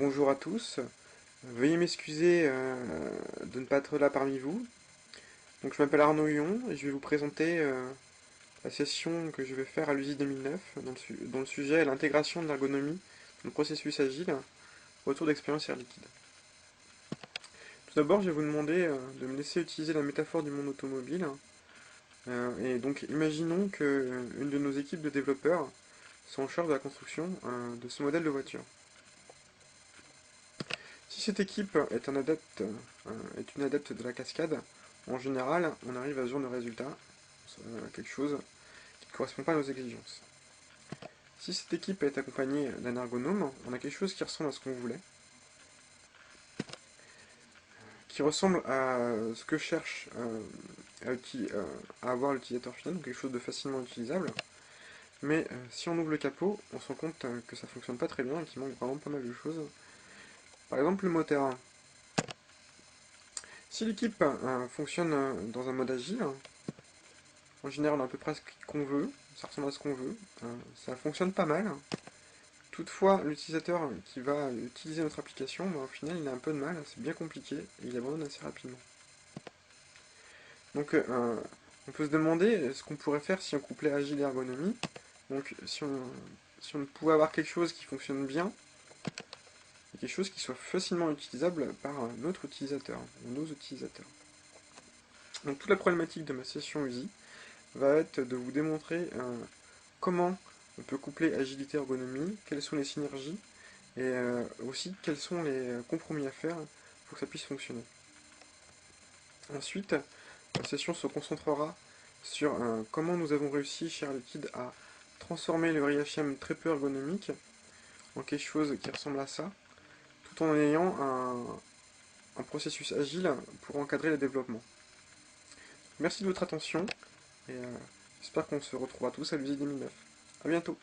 bonjour à tous. Veuillez m'excuser de ne pas être là parmi vous. Donc, je m'appelle Arnaud Huon et je vais vous présenter la session que je vais faire à l'USI 2009 dont le sujet est l'intégration de l'ergonomie dans le processus agile, retour d'expérience Air Liquide. Tout d'abord, je vais vous demander de me laisser utiliser la métaphore du monde automobile. Et donc, imaginons qu'une de nos équipes de développeurs soit en charge de la construction de ce modèle de voiture. Si cette équipe est une adepte de la cascade, en général, on arrive à ce genre de résultat, quelque chose qui ne correspond pas à nos exigences. Si cette équipe est accompagnée d'un ergonome, on a quelque chose qui ressemble à ce qu'on voulait, qui ressemble à ce que cherche à avoir l'utilisateur final, donc quelque chose de facilement utilisable. Mais si on ouvre le capot, on se rend compte que ça fonctionne pas très bien et qu'il manque vraiment pas mal de choses. Par exemple, le moteur. Si l'équipe fonctionne dans un mode agile, en général, on a à peu près ce qu'on veut, ça ressemble à ce qu'on veut, ça fonctionne pas mal. Toutefois, l'utilisateur qui va utiliser notre application, au final, il a un peu de mal, c'est bien compliqué, et il abandonne assez rapidement. Donc, on peut se demander ce qu'on pourrait faire si on couplait agile et ergonomie. Donc, si on pouvait avoir quelque chose qui fonctionne bien, et quelque chose qui soit facilement utilisable par notre utilisateur, ou nos utilisateurs. Donc, toute la problématique de ma session USI va être de vous démontrer comment on peut coupler agilité et ergonomie, quelles sont les synergies, et aussi quels sont les compromis à faire pour que ça puisse fonctionner. Ensuite, la session se concentrera sur comment nous avons réussi chez Air Liquide à transformer le RIFM très peu ergonomique en quelque chose qui ressemble à ça, tout en ayant un processus agile pour encadrer le développement. Merci de votre attention, et j'espère qu'on se retrouvera tous à l'USI 2009. A bientôt.